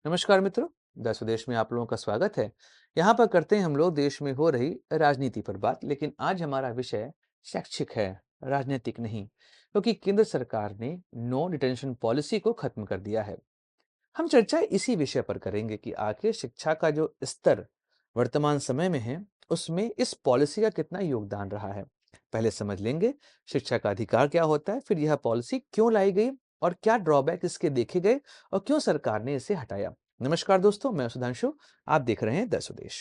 नमस्कार मित्रों। द स्वदेश में आप लोगों का स्वागत है। यहाँ पर करते हैं हम लोग देश में हो रही राजनीति पर बात, लेकिन आज हमारा विषय शैक्षिक है, राजनीतिक नहीं, क्योंकि केंद्र सरकार ने नो डिटेंशन पॉलिसी को खत्म कर दिया है। हम चर्चा इसी विषय पर करेंगे कि आखिर शिक्षा का जो स्तर वर्तमान समय में है, उसमें इस पॉलिसी का कितना योगदान रहा है। पहले समझ लेंगे शिक्षा का अधिकार क्या होता है, फिर यह पॉलिसी क्यों लाई गई और क्या ड्रॉबैक इसके देखे गए और क्यों सरकार ने इसे हटाया। नमस्कार दोस्तों, मैं सुधांशु। आप देख रहे हैं द स्वदेश।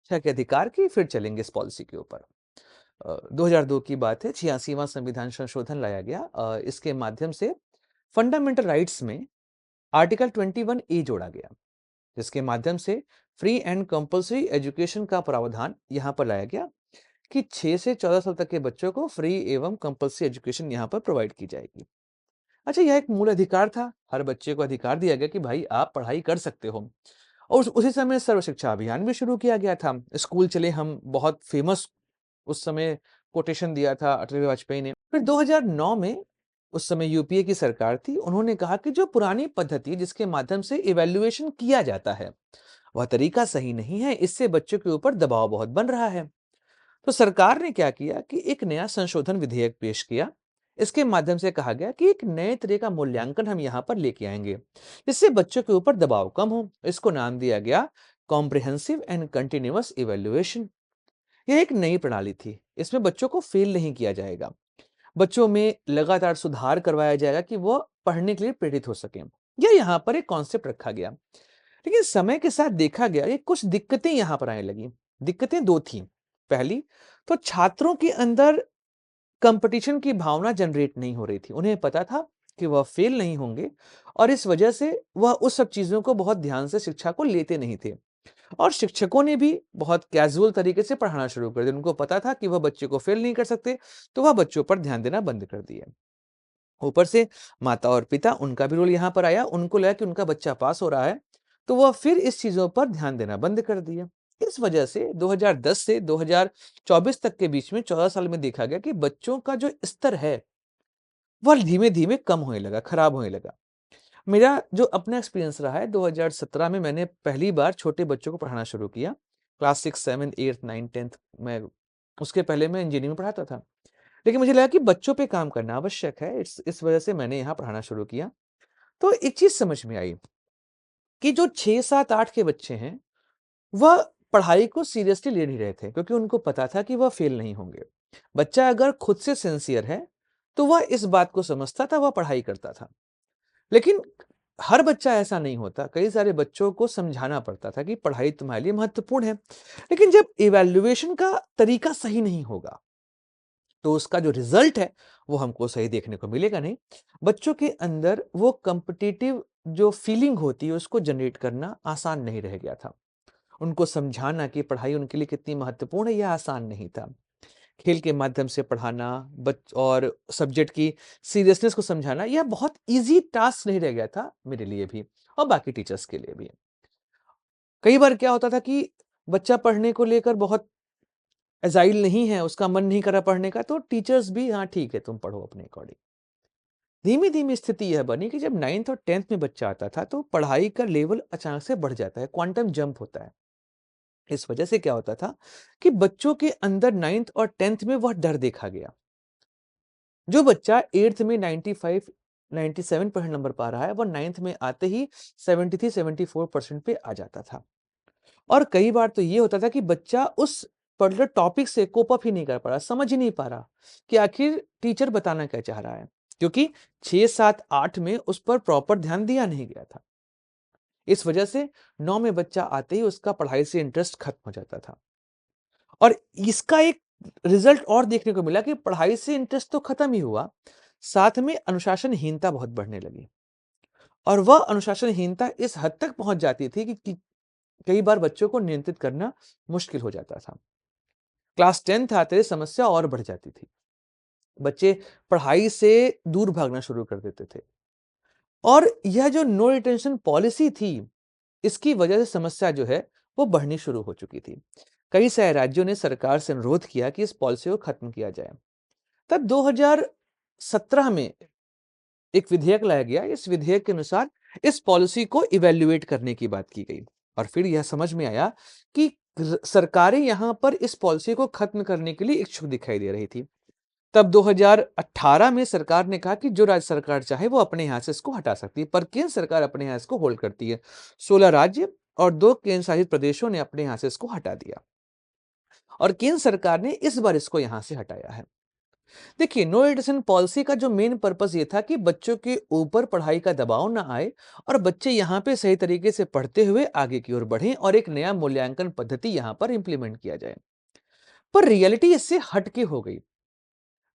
शिक्षा के अधिकार की फिर चलेंगे इस पॉलिसी के ऊपर। 2002 की बात है, 86वां संविधान संशोधन लाया गया। इसके माध्यम से फंडामेंटल राइट्स में आर्टिकल 21 ए जोड़ा गया, जिसके माध्यम से फ्री एंड कंपल्सरी एजुकेशन का प्रावधान यहां पर लाया गया कि 6 से 14 साल तक के बच्चों को फ्री एवं कंपल्सरी एजुकेशन यहां पर प्रोवाइड की जाएगी। अच्छा, यह एक मूल अधिकार था। हर बच्चे को अधिकार दिया गया कि भाई आप पढ़ाई कर सकते हो। और उसी समय सर्व शिक्षा अभियान भी शुरू किया गया था। स्कूल चले हम बहुत फेमस उस समय कोटेशन दिया था अटल वाजपेयी ने। फिर 2009 में उस समय यूपीए की सरकार थी, उन्होंने कहा कि जो पुरानी पद्धति जिसके माध्यम से इवैल्यूएशन किया जाता है, वह तरीका सही नहीं है, इससे बच्चों के ऊपर दबाव बहुत बन रहा है। तो सरकार ने क्या किया कि एक नया संशोधन विधेयक पेश किया। इसके माध्यम से कहा गया कि एक नए तरह का मूल्यांकन हम यहाँ पर लेके आएंगे, जिससे बच्चों के ऊपर दबाव कम हो। इसको नाम दिया गया कॉम्प्रिहेंसिव एंड कंटिन्यूअस इवैल्यूएशन। यह एक नई प्रणाली थी। इसमें बच्चों को फेल नहीं किया जाएगा, बच्चों में लगातार सुधार करवाया जाएगा कि वो पढ़ने के लिए प्रेरित हो सकें। यह यहाँ पर एक कॉन्सेप्ट रखा गया। लेकिन समय के साथ देखा गया कि कुछ दिक्कतें यहाँ पर आने लगी। दिक्कतें दो थी। पहली तो छात्रों के अंदर कंपटीशन की भावना जनरेट नहीं हो रही थी। उन्हें पता था कि वह फेल नहीं होंगे और इस वजह से वह उस सब चीजों को बहुत ध्यान से शिक्षा को लेते नहीं थे। और शिक्षकों ने भी बहुत कैजुअल तरीके से पढ़ाना शुरू कर दिया। उनको पता था कि वह बच्चे को फेल नहीं कर सकते, तो वह बच्चों पर ध्यान देना बंद कर दिया। ऊपर से माता और पिता, उनका भी रोल यहाँ पर आया। उनको लगा कि उनका बच्चा पास हो रहा है, तो वह फिर इस चीजों पर ध्यान देना बंद कर दिया। इस वजह से 2010 से 2024 तक के बीच में 14 साल में देखा गया कि बच्चों का जो स्तर है वह धीमे धीमे कम होने लगा, खराब होने लगा। मेरा जो अपना एक्सपीरियंस रहा है, 2017 में मैंने पहली बार छोटे बच्चों को पढ़ाना शुरू किया। क्लास 6, 7, 8, 9, 10 में। उसके पहले मैं इंजीनियरिंग में पढ़ाता था। लेकिन मुझे लगा कि बच्चों पे काम करना आवश्यक है। इस वजह से मैंने यहाँ पढ़ाना शुरू किया। तो एक चीज समझ में आई कि जो 6, 7, 8 के बच्चे हैं, वह पढ़ाई को सीरियसली ले नहीं रहे थे, क्योंकि उनको पता था कि वह फेल नहीं होंगे। बच्चा अगर खुद से सिंसियर है, तो वह इस बात को समझता था, वह पढ़ाई करता था। लेकिन हर बच्चा ऐसा नहीं होता। कई सारे बच्चों को समझाना पड़ता था कि पढ़ाई तुम्हारे लिए महत्वपूर्ण है। लेकिन जब इवैल्यूएशन का तरीका सही नहीं होगा, तो उसका जो रिजल्ट है वो हमको सही देखने को मिलेगा नहीं। बच्चों के अंदर वो कॉम्पिटिटिव जो फीलिंग होती है उसको जनरेट करना आसान नहीं रह गया था। उनको समझाना कि पढ़ाई उनके लिए कितनी महत्वपूर्ण है, यह आसान नहीं था। खेल के माध्यम से पढ़ाना बच और सब्जेक्ट की सीरियसनेस को समझाना, यह बहुत ईज़ी टास्क नहीं रह गया था मेरे लिए भी और बाकी टीचर्स के लिए भी। कई बार क्या होता था कि बच्चा पढ़ने को लेकर बहुत एजाइल नहीं है, उसका मन नहीं कर रहा पढ़ने का, तो टीचर्स भी हाँ ठीक है, तुम पढ़ो अपने अकॉर्डिंग। धीमी-धीमी स्थिति यह बनी कि जब 9th और 10th में बच्चा आता था, तो पढ़ाई का लेवल अचानक से बढ़ जाता है, क्वांटम जंप होता है। इस वजह से क्या होता था कि बच्चों के अंदर 9th और 10th में वह डर देखा गया। जो बच्चा 8th में 95, 97% नंबर पा रहा है, वो 9th में आते ही 73, 74% पे आ जाता था। और कई बार तो ये होता था कि बच्चा उस पर्टिकुलर टॉपिक से कोप अप ही नहीं कर पा रहा, समझ ही नहीं पा रहा कि आखिर टीचर बताना क्या चाह रहा है, क्योंकि 6, 7, 8 में उस पर प्रॉपर ध्यान दिया नहीं गया था। इस वजह से 9 में बच्चा आते ही उसका पढ़ाई से इंटरेस्ट खत्म हो जाता था। और इसका एक रिजल्ट और देखने को मिला कि पढ़ाई से इंटरेस्ट तो खत्म ही हुआ, साथ में अनुशासनहीनता बहुत बढ़ने लगी। और वह अनुशासनहीनता इस हद तक पहुंच जाती थी कि कई बार बच्चों को नियंत्रित करना मुश्किल हो जाता था। क्लास 10th आते ही समस्या और बढ़ जाती थी। बच्चे पढ़ाई से दूर भागना शुरू कर देते थे। और यह जो नो डिटेंशन पॉलिसी थी, इसकी वजह से समस्या जो है वो बढ़नी शुरू हो चुकी थी। कई सारे राज्यों ने सरकार से अनुरोध किया कि इस पॉलिसी को खत्म किया जाए। तब 2017 में एक विधेयक लाया गया। इस विधेयक के अनुसार इस पॉलिसी को इवैल्यूएट करने की बात की गई और फिर यह समझ में आया कि सरकारें यहां पर इस पॉलिसी को खत्म करने के लिए इच्छुक दिखाई दे रही थी। तब 2018 में सरकार ने कहा कि जो राज्य सरकार चाहे वो अपने यहां से इसको हटा सकती है, पर केंद्र सरकार अपने यहां इसको होल्ड करती है। 16 राज्य और 2 केंद्र शासित प्रदेशों ने अपने यहां से इसको हटा दिया और केंद्र सरकार ने इस बार इसको यहां से हटाया है। देखिए, नो एजुकेशन पॉलिसी का जो मेन पर्पस ये था कि बच्चों के ऊपर पढ़ाई का दबाव ना आए और बच्चे यहाँ पे सही तरीके से पढ़ते हुए आगे की ओर बढ़ें और एक नया मूल्यांकन पद्धति यहाँ पर इंप्लीमेंट किया जाए। पर रियलिटी इससे हटके हो गई।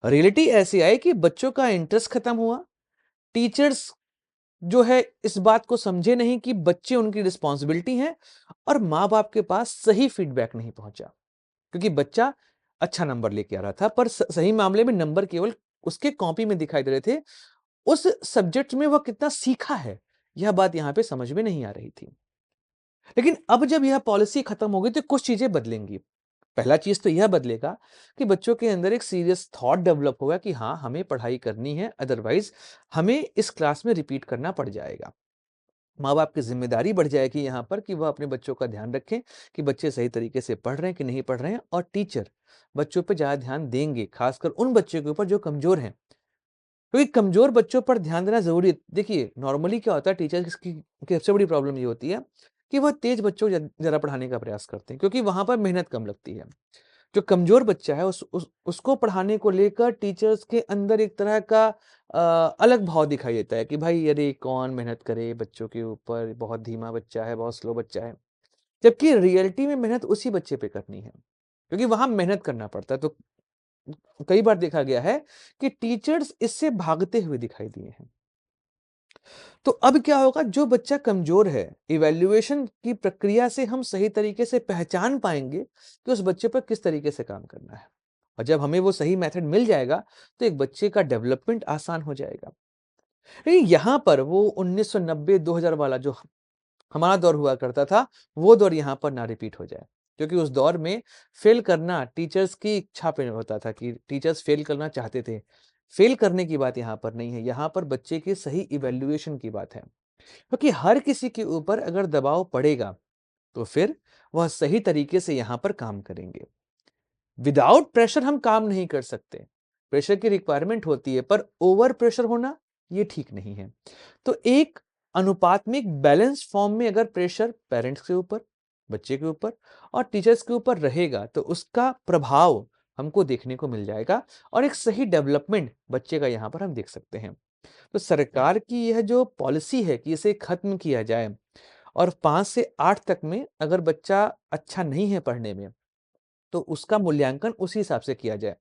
रियलिटी ऐसी आई कि बच्चों का इंटरेस्ट खत्म हुआ। टीचर्स जो है इस बात को समझे नहीं कि बच्चे उनकी रिस्पॉन्सिबिलिटी हैं और माँ बाप के पास सही फीडबैक नहीं पहुंचा, क्योंकि बच्चा अच्छा नंबर लेके आ रहा था पर सही मामले में नंबर केवल उसके कॉपी में दिखाई दे रहे थे। उस सब्जेक्ट में वह कितना सीखा है, यह बात यहाँ पे समझ में नहीं आ रही थी। लेकिन अब जब यह पॉलिसी खत्म हो गई तो कुछ चीजें बदलेंगी। पहला चीज तो यह बदलेगा कि बच्चों के अंदर एक सीरियस थॉट डेवलप होगा कि हाँ, हमें पढ़ाई करनी है, अदरवाइज हमें इस क्लास में रिपीट करना पड़ जाएगा। माँ बाप की जिम्मेदारी बढ़ जाएगी यहाँ पर कि वह अपने बच्चों का ध्यान रखें कि बच्चे सही तरीके से पढ़ रहे हैं कि नहीं पढ़ रहे हैं, और टीचर बच्चों पर ज्यादा ध्यान देंगे, खासकर उन बच्चों के ऊपर जो कमजोर हैं, क्योंकि कमजोर बच्चों पर ध्यान देना जरूरी है। देखिए, नॉर्मली क्या होता है, टीचर्स की सबसे बड़ी प्रॉब्लम ये होती है कि वह तेज बच्चों को जरा पढ़ाने का प्रयास करते हैं, क्योंकि वहां पर मेहनत कम लगती है। जो कमजोर बच्चा है उसको पढ़ाने को लेकर टीचर्स के अंदर एक तरह का अलग भाव दिखाई देता है कि भाई अरे कौन मेहनत करे बच्चों के ऊपर, बहुत धीमा बच्चा है, बहुत स्लो बच्चा है। जबकि रियलिटी में मेहनत उसी बच्चे पे करनी है, क्योंकि वहां मेहनत करना पड़ता है। तो कई बार देखा गया है कि टीचर्स इससे भागते हुए दिखाई दिए हैं। तो अब क्या होगा, जो बच्चा कमजोर है, इवैल्यूएशन की प्रक्रिया से हम सही तरीके से पहचान पाएंगे कि उस बच्चे पर किस तरीके से काम करना है। और जब हमें वो सही मेथड मिल जाएगा तो एक बच्चे का डेवलपमेंट आसान हो जाएगा। लेकिन यहाँ पर वो 1990-2000 वाला जो हमारा दौर हुआ करता था, वो दौर यहाँ पर ना रिपीट हो जाए, क्योंकि उस दौर में फेल करना टीचर्स की इच्छा पे होता था कि टीचर्स फेल करना चाहते थे। फेल करने की बात यहाँ पर नहीं है, यहाँ पर बच्चे की सही इवैल्यूएशन की बात है। क्योंकि हर किसी के ऊपर अगर दबाव पड़ेगा तो फिर वह सही तरीके से यहाँ पर काम करेंगे। विदाउट प्रेशर हम काम नहीं कर सकते। प्रेशर की रिक्वायरमेंट होती है, पर ओवर प्रेशर होना ये ठीक नहीं है। तो एक अनुपात में, एक बैलेंस फॉर्म में अगर प्रेशर पेरेंट्स के ऊपर, बच्चे के ऊपर और टीचर्स के ऊपर रहेगा तो उसका प्रभाव हमको देखने को मिल जाएगा और एक सही डेवलपमेंट बच्चे का यहाँ पर हम देख सकते हैं। तो सरकार की यह जो पॉलिसी है कि इसे खत्म किया जाए और 5 से 8 तक में अगर बच्चा अच्छा नहीं है पढ़ने में, तो उसका मूल्यांकन उसी हिसाब से किया जाए।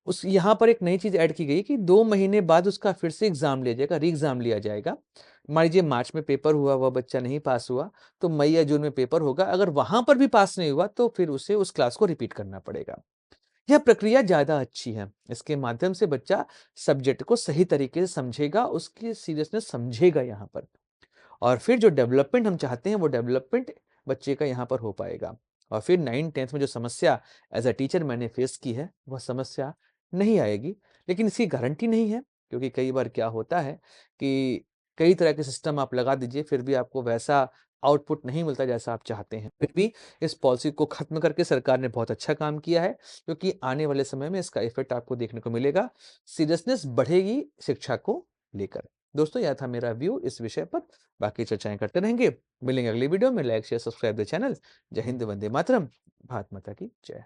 उस यहाँ पर एक नई चीज़ ऐड की गई कि 2 महीने बाद उसका फिर से एग्ज़ाम लिया जाएगा, री-एग्ज़ाम लिया जाएगा। मान लीजिए मार्च में पेपर हुआ, वह बच्चा नहीं पास हुआ, तो मई या जून में पेपर होगा। अगर वहाँ पर भी पास नहीं हुआ, तो फिर उसे उस क्लास को रिपीट करना पड़ेगा। यह प्रक्रिया ज़्यादा अच्छी है। इसके माध्यम से बच्चा सब्जेक्ट को सही तरीके से समझेगा, उसकी सीरियसनेस समझेगा यहाँ पर। और फिर जो डेवलपमेंट हम चाहते हैं वो डेवलपमेंट बच्चे का यहाँ पर हो पाएगा। और फिर 9th-10th में जो समस्या एज़ अ टीचर मैंने फेस की है, वह समस्या नहीं आएगी। लेकिन इसकी गारंटी नहीं है, क्योंकि कई बार क्या होता है कि कई तरह के सिस्टम आप लगा दीजिए, फिर भी आपको वैसा आउटपुट नहीं मिलता जैसा आप चाहते हैं। फिर भी इस पॉलिसी को खत्म करके सरकार ने बहुत अच्छा काम किया है, क्योंकि आने वाले समय में इसका इफ़ेक्ट आपको देखने को मिलेगा। सीरियसनेस बढ़ेगी शिक्षा को लेकर। दोस्तों, यह था मेरा व्यू इस विषय पर। बाकी चर्चाएँ करते रहेंगे। मिलेंगे अगली वीडियो में। Like, share, subscribe the channel. जय हिंद, वंदे मातरम। भारत माता की जय।